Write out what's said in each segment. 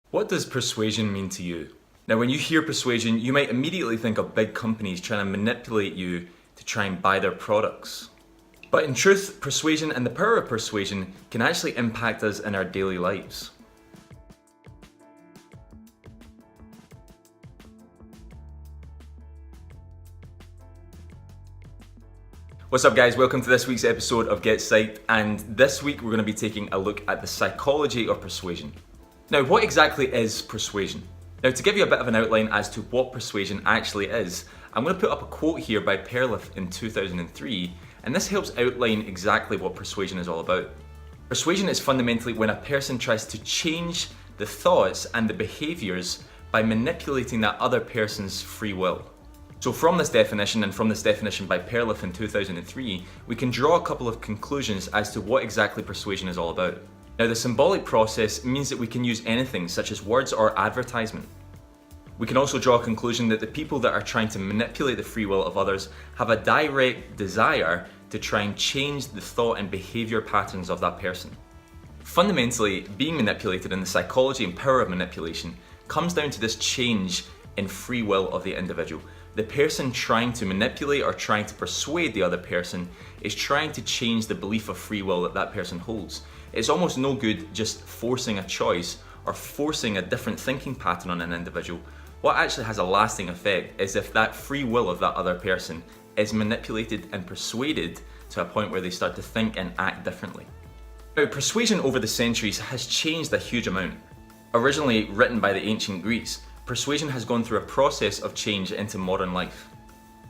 What does persuasion mean to you? Now, when you hear persuasion, you might immediately think of big companies trying to manipulate you to try and buy their products. But in truth, persuasion and the power of persuasion can actually impact us in our daily lives. What's up guys, welcome to this week's episode of GetPsyched, and this week we're going to be taking a look at the psychology of persuasion. Now, what exactly is persuasion? Now, to give you a bit of an outline as to what persuasion actually is, I'm going to put up a quote here by Perlif in 2003, and this helps outline exactly what persuasion is all about. Persuasion is fundamentally when a person tries to change the thoughts and the behaviours by manipulating that other person's free will. So from this definition, and from this definition by Perlif in 2003, we can draw a couple of conclusions as to what exactly persuasion is all about. Now, the symbolic process means that we can use anything such as words or advertisement. We can also draw a conclusion that the people that are trying to manipulate the free will of others have a direct desire to try and change the thought and behaviour patterns of that person. Fundamentally, being manipulated and the psychology and power of manipulation comes down to this change in free will of the individual. The person trying to manipulate or trying to persuade the other person is trying to change the belief of free will that that person holds. It's almost no good just forcing a choice or forcing a different thinking pattern on an individual. What actually has a lasting effect is if that free will of that other person is manipulated and persuaded to a point where they start to think and act differently. Now, persuasion over the centuries has changed a huge amount. Originally written by the ancient Greeks, persuasion has gone through a process of change into modern life.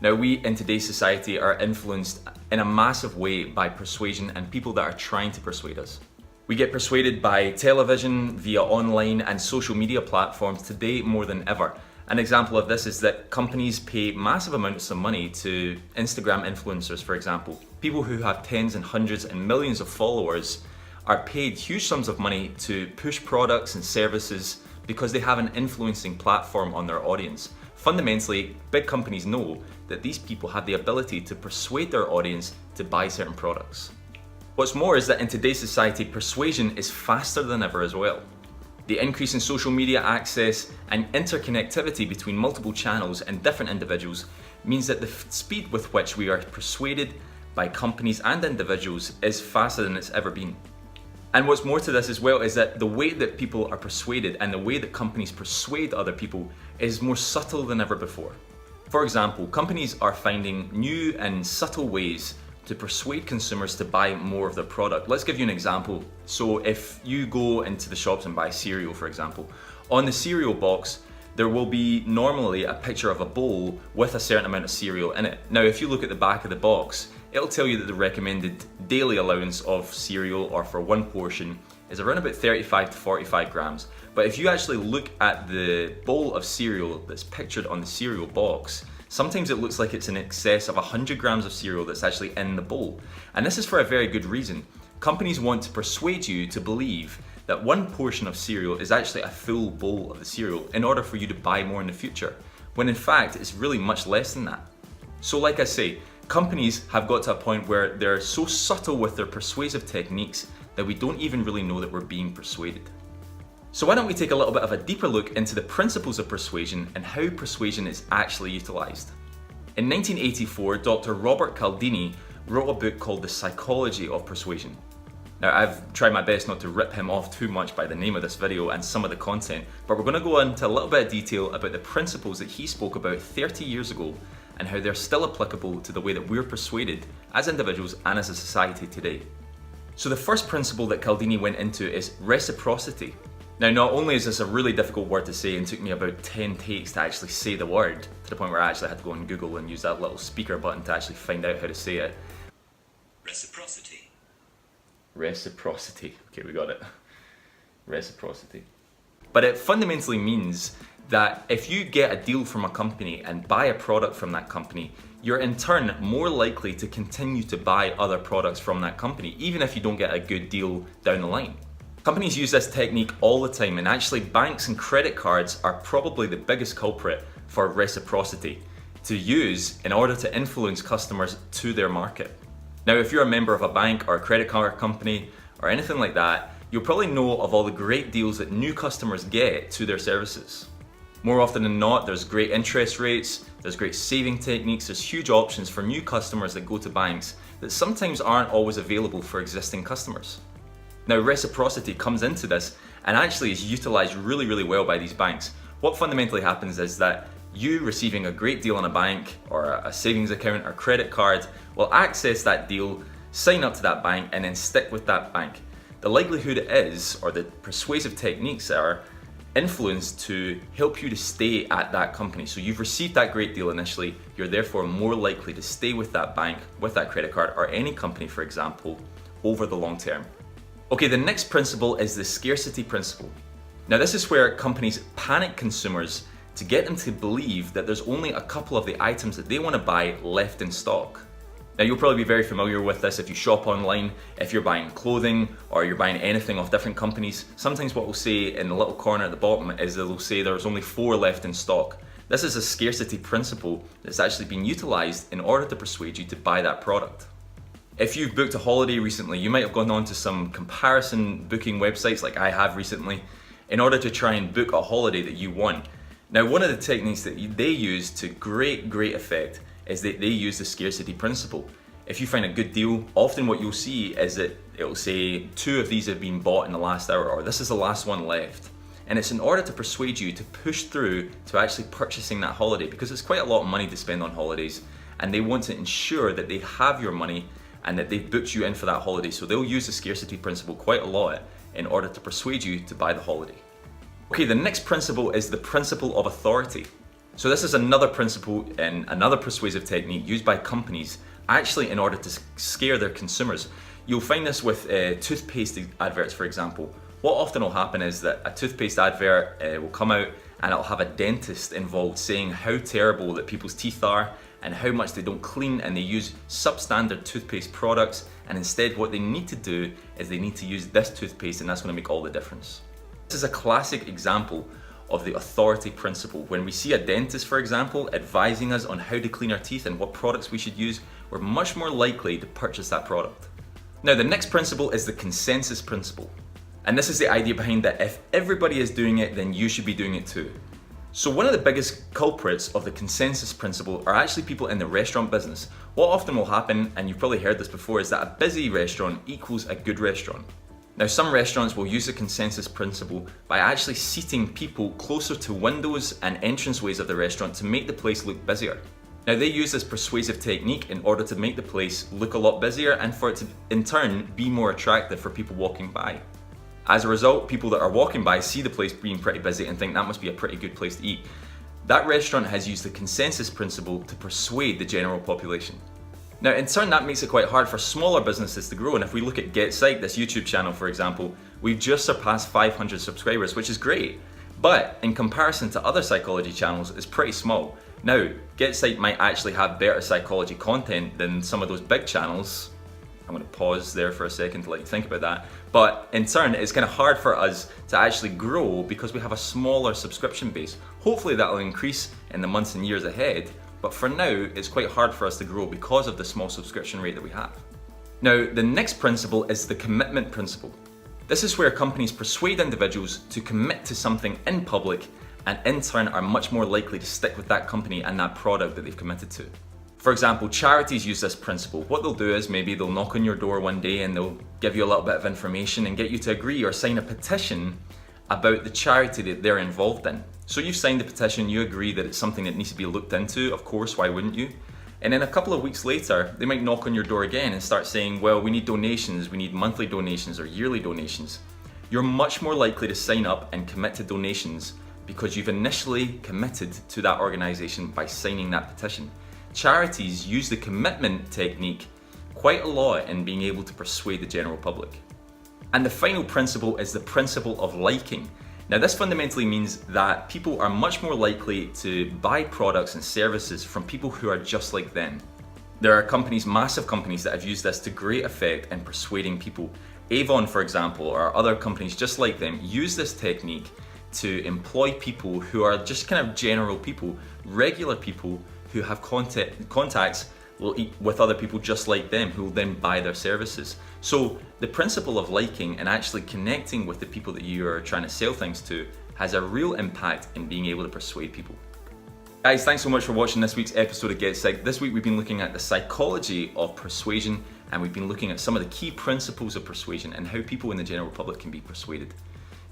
Now, we in today's society are influenced in a massive way by persuasion and people that are trying to persuade us. We get persuaded by television, via online and social media platforms today more than ever. An example of this is that companies pay massive amounts of money to Instagram influencers, for example. People who have tens and hundreds and millions of followers are paid huge sums of money to push products and services because they have an influencing platform on their audience. Fundamentally, big companies know that these people have the ability to persuade their audience to buy certain products. What's more is that in today's society, persuasion is faster than ever as well. The increase in social media access and interconnectivity between multiple channels and different individuals means that the speed with which we are persuaded by companies and individuals is faster than it's ever been. And what's more to this as well is that the way that people are persuaded and the way that companies persuade other people is more subtle than ever before. For example, companies are finding new and subtle ways to persuade consumers to buy more of their product. Let's give you an example. So if you go into the shops and buy cereal, for example, on the cereal box, there will be normally a picture of a bowl with a certain amount of cereal in it. Now, if you look at the back of the box, it'll tell you that the recommended daily allowance of cereal, or for one portion, is around about 35 to 45 grams. But if you actually look at the bowl of cereal that's pictured on the cereal box, sometimes it looks like it's in excess of 100 grams of cereal that's actually in the bowl. And this is for a very good reason. Companies want to persuade you to believe that one portion of cereal is actually a full bowl of the cereal in order for you to buy more in the future, when in fact it's really much less than that. So like I say, companies have got to a point where they're so subtle with their persuasive techniques that we don't even really know that we're being persuaded. So why don't we take a little bit of a deeper look into the principles of persuasion and how persuasion is actually utilised. In 1984, Dr. Robert Cialdini wrote a book called The Psychology of Persuasion. Now, I've tried my best not to rip him off too much by the name of this video and some of the content, but we're going to go into a little bit of detail about the principles that he spoke about 30 years ago and how they're still applicable to the way that we're persuaded as individuals and as a society today. So the first principle that Cialdini went into is reciprocity. Now, not only is this a really difficult word to say and took me about 10 takes to actually say the word, to the point where I actually had to go on Google and use that little speaker button to actually find out how to say it. Reciprocity. Reciprocity. Okay, we got it. Reciprocity. But it fundamentally means that if you get a deal from a company and buy a product from that company, you're in turn more likely to continue to buy other products from that company, even if you don't get a good deal down the line. Companies use this technique all the time, and actually banks and credit cards are probably the biggest culprit for reciprocity to use in order to influence customers to their market. Now, if you're a member of a bank or a credit card company or anything like that, you'll probably know of all the great deals that new customers get to their services. More often than not, there's great interest rates, there's great saving techniques, there's huge options for new customers that go to banks that sometimes aren't always available for existing customers. Now, reciprocity comes into this and actually is utilized really well by these banks. What fundamentally happens is that you receiving a great deal on a bank or a savings account or credit card will access that deal, sign up to that bank, and then stick with that bank. The likelihood is, or the persuasive techniques are, influenced to help you to stay at that company. So you've received that great deal initially, you're therefore more likely to stay with that bank, with that credit card, or any company, for example, over the long term. Okay, the next principle is the scarcity principle. Now, this is where companies panic consumers to get them to believe that there's only a couple of the items that they want to buy left in stock. Now, you'll probably be very familiar with this if you shop online, if you're buying clothing or you're buying anything off different companies. Sometimes what we'll say in the little corner at the bottom is they'll say there's only 4 left in stock. This is a scarcity principle that's actually been utilized in order to persuade you to buy that product. If you've booked a holiday recently, you might have gone on to some comparison booking websites like I have recently in order to try and book a holiday that you want. Now, one of the techniques that they use to great effect is that they use the scarcity principle. If you find a good deal, often what you'll see is that it'll say 2 of these have been bought in the last hour, or this is the last one left. And it's in order to persuade you to push through to actually purchasing that holiday, because it's quite a lot of money to spend on holidays, and they want to ensure that they have your money and that they've booked you in for that holiday. So they'll use the scarcity principle quite a lot in order to persuade you to buy the holiday. Okay, the next principle is the principle of authority. So this is another principle and another persuasive technique used by companies actually in order to scare their consumers. You'll find this with toothpaste adverts, for example. What often will happen is that a toothpaste advert will come out and it'll have a dentist involved saying how terrible that people's teeth are and how much they don't clean, and they use substandard toothpaste products, and instead what they need to do is they need to use this toothpaste, and that's going to make all the difference. This is a classic example of the authority principle. When we see a dentist, for example, advising us on how to clean our teeth and what products we should use, we're much more likely to purchase that product. Now, the next principle is the consensus principle. And this is the idea behind that if everybody is doing it, then you should be doing it too. So one of the biggest culprits of the consensus principle are actually people in the restaurant business. What often will happen, and you've probably heard this before, is that a busy restaurant equals a good restaurant. Now, some restaurants will use the consensus principle by actually seating people closer to windows and entranceways of the restaurant to make the place look busier. Now, they use this persuasive technique in order to make the place look a lot busier and for it to, in turn, be more attractive for people walking by. As a result, people that are walking by see the place being pretty busy and think that must be a pretty good place to eat. That restaurant has used the consensus principle to persuade the general population. Now, in turn, that makes it quite hard for smaller businesses to grow. And if we look at GetPsyched, this YouTube channel, for example, we've just surpassed 500 subscribers, which is great. But in comparison to other psychology channels, it's pretty small. Now, GetPsyched might actually have better psychology content than some of those big channels. I'm going to pause there for a second to let you think about that. But in turn, it's kind of hard for us to actually grow because we have a smaller subscription base. Hopefully that will increase in the months and years ahead. But for now, it's quite hard for us to grow because of the small subscription rate that we have. Now, the next principle is the commitment principle. This is where companies persuade individuals to commit to something in public and in turn are much more likely to stick with that company and that product that they've committed to. For example, charities use this principle. What they'll do is maybe they'll knock on your door one day and they'll give you a little bit of information and get you to agree or sign a petition about the charity that they're involved in. So you've signed the petition, you agree that it's something that needs to be looked into, of course, why wouldn't you? And then a couple of weeks later, they might knock on your door again and start saying, well, we need donations, we need monthly donations or yearly donations. You're much more likely to sign up and commit to donations because you've initially committed to that organization by signing that petition. Charities use the commitment technique quite a lot in being able to persuade the general public. And the final principle is the principle of liking. Now, this fundamentally means that people are much more likely to buy products and services from people who are just like them. There are companies, massive companies, that have used this to great effect in persuading people. Avon, for example, or other companies just like them, use this technique to employ people who are just kind of general people, regular people who have contacts will eat with other people just like them who will then buy their services. So the principle of liking and actually connecting with the people that you are trying to sell things to has a real impact in being able to persuade people. Guys, thanks so much for watching this week's episode of GetPsyched. This week we've been looking at the psychology of persuasion, and we've been looking at some of the key principles of persuasion and how people in the general public can be persuaded.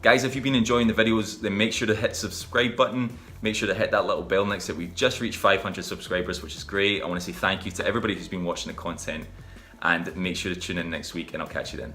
Guys, if you've been enjoying the videos, then make sure to hit the subscribe button, make sure to hit that little bell next to it. We've just reached 500 subscribers, which is great. I want to say thank you to everybody who's been watching the content, and make sure to tune in next week, and I'll catch you then.